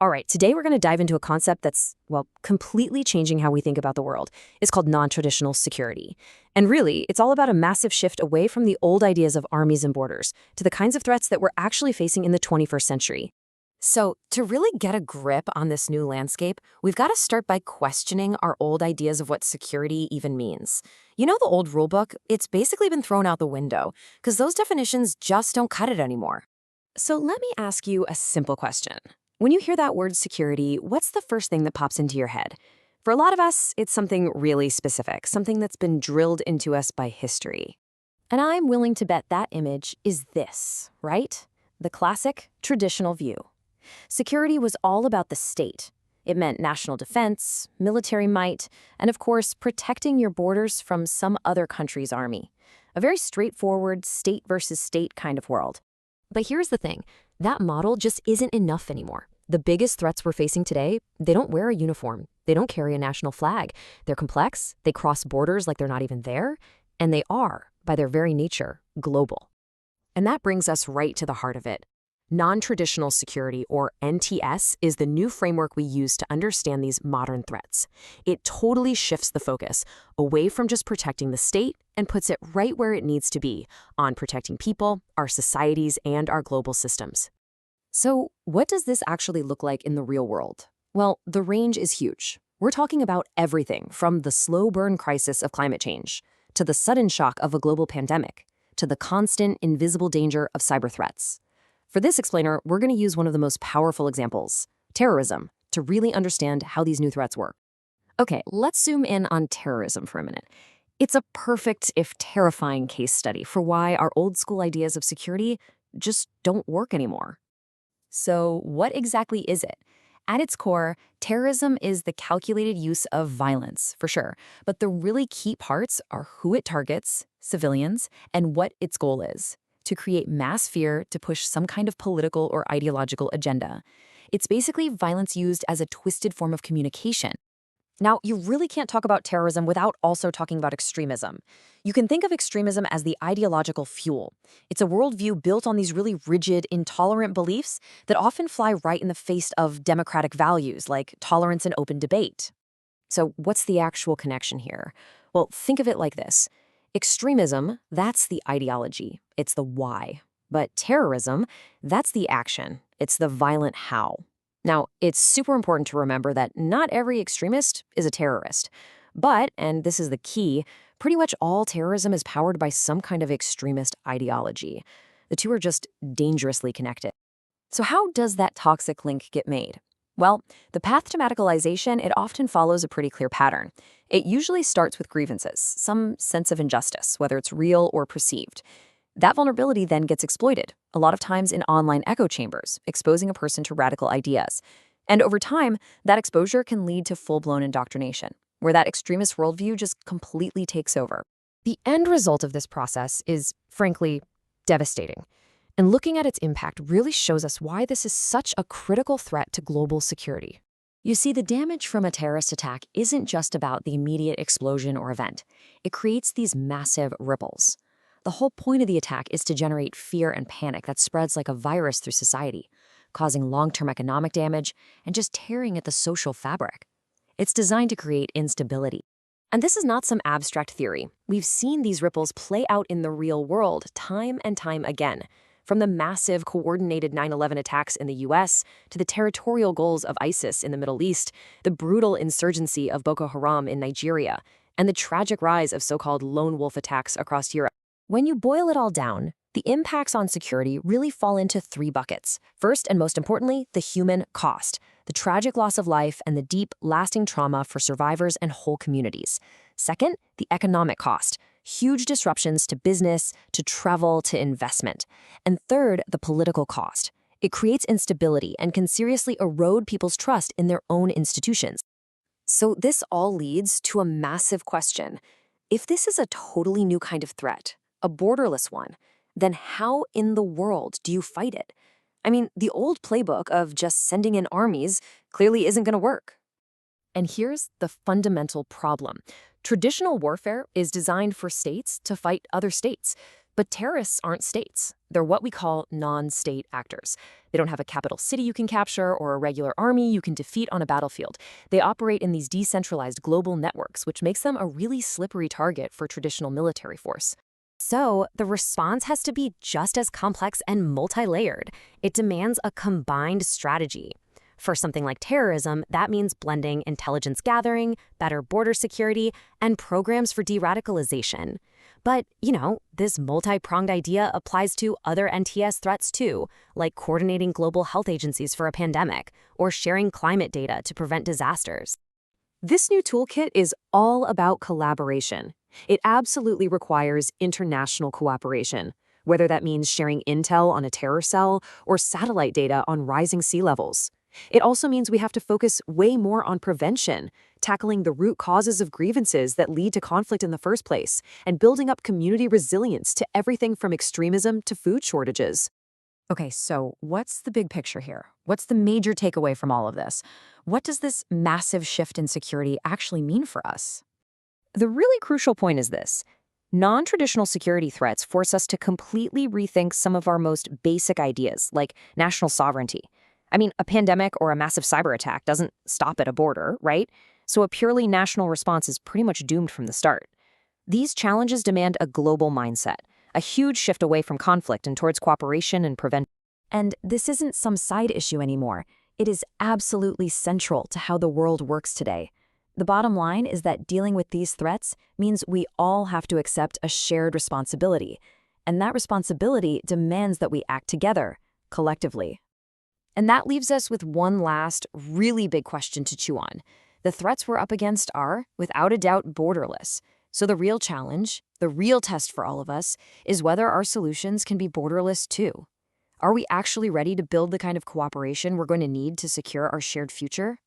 All right, today we're going to dive into a concept that's, well, completely changing how we think about the world. It's called non-traditional security. And really, it's all about a massive shift away from the old ideas of armies and borders to the kinds of threats that we're actually facing in the 21st century. So, to really get a grip on this new landscape, we've got to start by questioning our old ideas of what security even means. You know, the old rulebook, it's basically been thrown out the window because those definitions just don't cut it anymore. So let me ask you a simple question. When you hear that word security, what's the first thing that pops into your head? For a lot of us, it's something really specific, something that's been drilled into us by history. And I'm willing to bet that image is this, right? The classic, traditional view. Security was all about the state. It meant national defense, military might, and of course, protecting your borders from some other country's army. A very straightforward state versus state kind of world. But here's the thing, that model just isn't enough anymore. The biggest threats we're facing today, they don't wear a uniform. They don't carry a national flag. They're complex, they cross borders like they're not even there, and they are, by their very nature, global. And that brings us right to the heart of it. Non-traditional security, or NTS, is the new framework we use to understand these modern threats. It totally shifts the focus away from just protecting the state and puts it right where it needs to be, on protecting people, our societies, and our global systems. So, what does this actually look like in the real world? Well, the range is huge. We're talking about everything from the slow burn crisis of climate change, to the sudden shock of a global pandemic, to the constant, invisible danger of cyber threats. For this explainer, we're going to use one of the most powerful examples, terrorism, to really understand how these new threats work. Okay, let's zoom in on terrorism for a minute. It's a perfect, if terrifying, case study for why our old school ideas of security just don't work anymore. So, what exactly is it? At its core, terrorism is the calculated use of violence, for sure. But the really key parts are who it targets, civilians, and what its goal is: to create mass fear to push some kind of political or ideological agenda. It's basically violence used as a twisted form of communication. Now, you really can't talk about terrorism without also talking about extremism. You can think of extremism as the ideological fuel. It's a worldview built on these really rigid, intolerant beliefs that often fly right in the face of democratic values like tolerance and open debate. So what's the actual connection here? Well, think of it like this. Extremism, that's the ideology. It's the why. But terrorism, that's the action. It's the violent how. Now, it's super important to remember that not every extremist is a terrorist. But, and this is the key, pretty much all terrorism is powered by some kind of extremist ideology. The two are just dangerously connected. So how does that toxic link get made? Well, the path to radicalization, it often follows a pretty clear pattern. It usually starts with grievances, some sense of injustice, whether it's real or perceived. That vulnerability then gets exploited, a lot of times in online echo chambers, exposing a person to radical ideas. And over time, that exposure can lead to full-blown indoctrination, where that extremist worldview just completely takes over. The end result of this process is, frankly, devastating. And looking at its impact really shows us why this is such a critical threat to global security. You see, the damage from a terrorist attack isn't just about the immediate explosion or event. It creates these massive ripples. The whole point of the attack is to generate fear and panic that spreads like a virus through society, causing long-term economic damage and just tearing at the social fabric. It's designed to create instability. And this is not some abstract theory. We've seen these ripples play out in the real world time and time again. From the massive coordinated 9/11 attacks in the US to the territorial goals of ISIS in the Middle East, the brutal insurgency of Boko Haram in Nigeria, and the tragic rise of so-called lone wolf attacks across Europe. When you boil it all down, the impacts on security really fall into three buckets. First, and most importantly, the human cost, the tragic loss of life and the deep, lasting trauma for survivors and whole communities. Second, the economic cost, huge disruptions to business, to travel, to investment. And third, the political cost. It creates instability and can seriously erode people's trust in their own institutions. So this all leads to a massive question. If this is a totally new kind of threat, a borderless one, then how in the world do you fight it? I mean, the old playbook of just sending in armies clearly isn't going to work. And here's the fundamental problem. Traditional warfare is designed for states to fight other states. But terrorists aren't states. They're what we call non-state actors. They don't have a capital city you can capture or a regular army you can defeat on a battlefield. They operate in these decentralized global networks, which makes them a really slippery target for traditional military force. So, the response has to be just as complex and multi-layered. It demands a combined strategy. For something like terrorism, that means blending intelligence gathering, better border security, and programs for de-radicalization. But, this multi-pronged idea applies to other NTS threats too, like coordinating global health agencies for a pandemic or sharing climate data to prevent disasters. This new toolkit is all about collaboration. It absolutely requires international cooperation, whether that means sharing intel on a terror cell or satellite data on rising sea levels. It also means we have to focus way more on prevention, tackling the root causes of grievances that lead to conflict in the first place, and building up community resilience to everything from extremism to food shortages. Okay, so what's the big picture here? What's the major takeaway from all of this? What does this massive shift in security actually mean for us? The really crucial point is this. Non-traditional security threats force us to completely rethink some of our most basic ideas, like national sovereignty. I mean, a pandemic or a massive cyber attack doesn't stop at a border, right? So a purely national response is pretty much doomed from the start. These challenges demand a global mindset, a huge shift away from conflict and towards cooperation and prevention. And this isn't some side issue anymore. It is absolutely central to how the world works today. The bottom line is that dealing with these threats means we all have to accept a shared responsibility. And that responsibility demands that we act together, collectively. And that leaves us with one last, really big question to chew on. The threats we're up against are, without a doubt, borderless. So the real challenge, the real test for all of us, is whether our solutions can be borderless too. Are we actually ready to build the kind of cooperation we're going to need to secure our shared future?